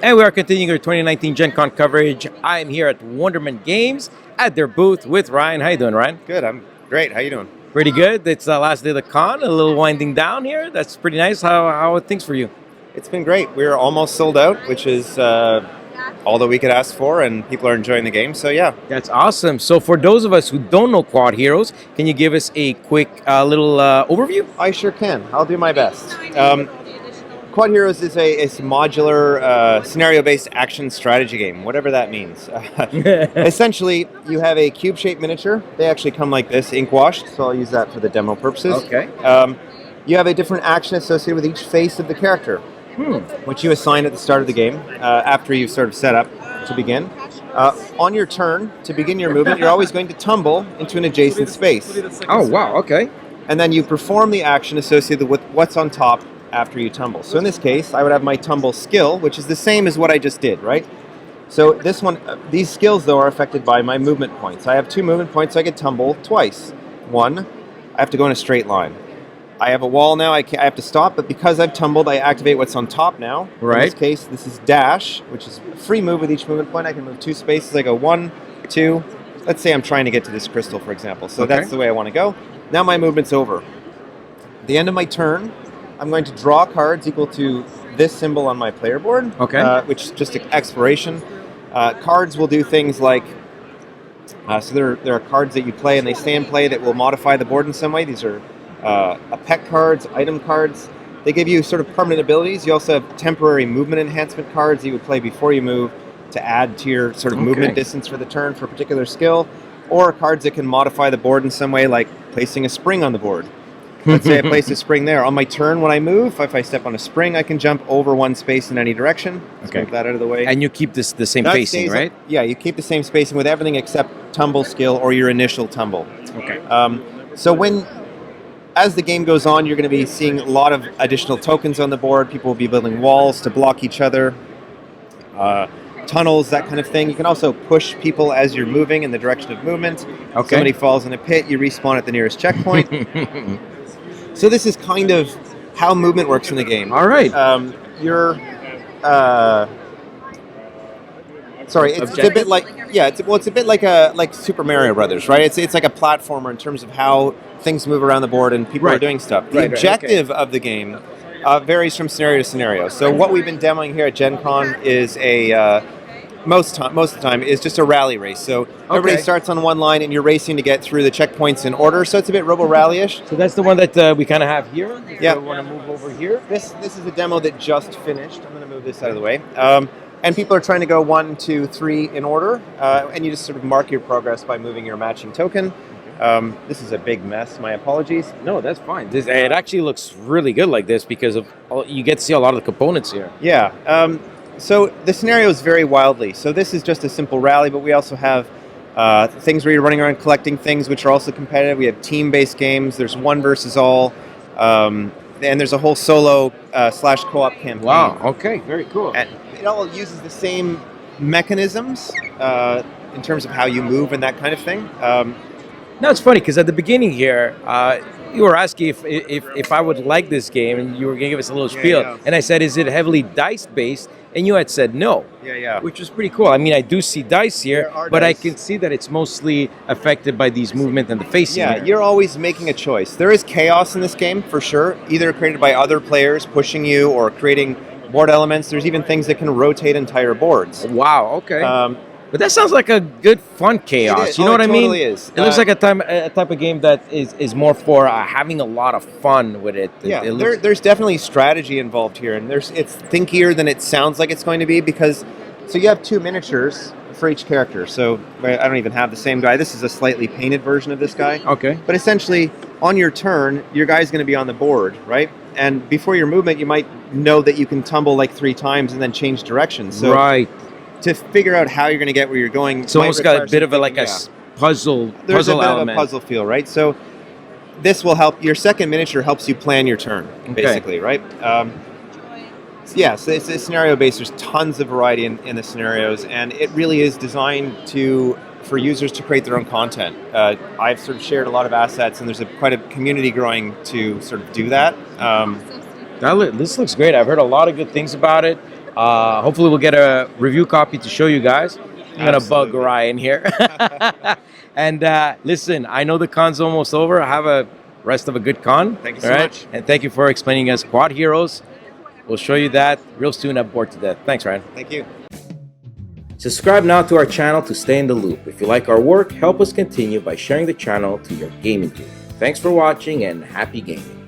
And we are continuing our 2019 Gen Con coverage. I am here at Wonderment Games at their booth with Ryan. How you doing, Ryan? Good. I'm great. How you doing? Pretty good. It's the last day of the con, a little winding down here. That's pretty nice. How are things for you? It's been great. We're almost sold out, which is all that we could ask for, and people are enjoying the game. So yeah, That's awesome. So for those of us who don't know Quad Heroes, can you give us a quick little overview? I sure can. I'll do my best. Quodd Heroes is a modular scenario-based action strategy game, whatever that means. Essentially, you have a cube-shaped miniature. They actually come like this, ink washed, so I'll use that for the demo purposes. Okay. You have a different action associated with each face of the character, which you assign at the start of the game after you've sort of set up to begin. On your turn, to begin your movement, you're always going to tumble into an adjacent space. Oh, wow. Okay. And then you perform the action associated with what's on top after you tumble. So in this case, I would have my tumble skill, which is the same as what I just did, right? So this one, these skills, though, are affected by my movement points. I have 2 movement points, so I can tumble twice. 1, I have to go in a straight line. I have a wall now, I have to stop, but because I've tumbled, I activate what's on top now. Right. In this case, this is dash, which is a free move with each movement point. I can move 2 spaces. I go 1, 2. Let's say I'm trying to get to this crystal, for example. So that's the way I want to go. Now my movement's over. At the end of my turn, I'm going to draw cards equal to this symbol on my player board, which is just exploration. Cards will do things like, so there are cards that you play and they stay in play that will modify the board in some way. These are pet cards, item cards. They give you sort of permanent abilities. You also have temporary movement enhancement cards that you would play before you move to add to your sort of movement distance for the turn for a particular skill, or cards that can modify the board in some way, like placing a spring on the board. Let's say I place a spring there. On my turn, when I move, if I step on a spring, I can jump over 1 space in any direction. Let's move that out of the way. And you keep the same That facing, stays right? Yeah, you keep the same spacing with everything except tumble skill or your initial tumble. Okay. So as the game goes on, you're going to be seeing a lot of additional tokens on the board. People will be building walls to block each other, tunnels, that kind of thing. You can also push people as you're moving in the direction of movement. Okay. Somebody falls in a pit, you respawn at the nearest checkpoint. So this is kind of how movement works in the game. All right. It's a bit like it's a bit like Super Mario Brothers, right? It's like a platformer in terms of how things move around the board and people are doing stuff. The objective of the game varies from scenario to scenario. So what we've been demoing here at Gen Con is most of the time is just a rally race. So everybody starts on one line and you're racing to get through the checkpoints in order. So it's a bit Robo-Rally-ish. So that's the one that we kind of have here. Yeah. I want to move over here. This is a demo that just finished. I'm going to move this out of the way. And people are trying to go 1, 2, 3 in order. And you just sort of mark your progress by moving your matching token. This is a big mess. My apologies. No, that's fine. It actually looks really good like this because you get to see a lot of the components here. Yeah. So the scenario is very wildly. So this is just a simple rally, but we also have things where you're running around collecting things, which are also competitive. We have team-based games. There's one versus all. And there's a whole solo / co-op campaign. Wow. Okay. Very cool. And it all uses the same mechanisms in terms of how you move and that kind of thing. Now it's funny because at the beginning here, you were asking if I would like this game, and you were going to give us a little spiel. Yeah. And I said, is it heavily dice-based? And you had said no. Yeah. Which was pretty cool. I mean, I do see dice here, but I can see that it's mostly affected by these movement and the facing. Yeah, here. you're always making a choice. There is chaos in this game, for sure, either created by other players pushing you or creating board elements. There's even things that can rotate entire boards. Wow, okay. But that sounds like a good, fun chaos. You know what I mean? It totally is. It looks like a type of game that is more for having a lot of fun with it. Yeah, It looks, there's definitely strategy involved here, and it's thinkier than it sounds like it's going to be because, so you have 2 miniatures for each character. So I don't even have the same guy. This is a slightly painted version of this guy. okay. But essentially, on your turn, your guy's going to be on the board, right? And before your movement, you might know that you can tumble like 3 times and then change directions. So Right. to figure out how you're going to get where you're going, So almost got a bit of a puzzle there's a bit element. of a puzzle feel, right? So this will help. Your second miniature helps you plan your turn, basically, right? So it's scenario based. There's tons of variety in the scenarios, and it really is designed for users to create their own content. I've sort of shared a lot of assets, and there's quite a community growing to sort of do that. This looks great. I've heard a lot of good things about it. Hopefully, we'll get a review copy to show you guys. I'm gonna bug Absolutely. Ryan here. And listen, I know the con's almost over. Have a rest of a good con. Thank you so much. And thank you for explaining us Quad Heroes. We'll show you that real soon at Bored to Death. Thanks, Ryan. Thank you. Subscribe now to our channel to stay in the loop. If you like our work, help us continue by sharing the channel to your gaming group. Thanks for watching and happy gaming.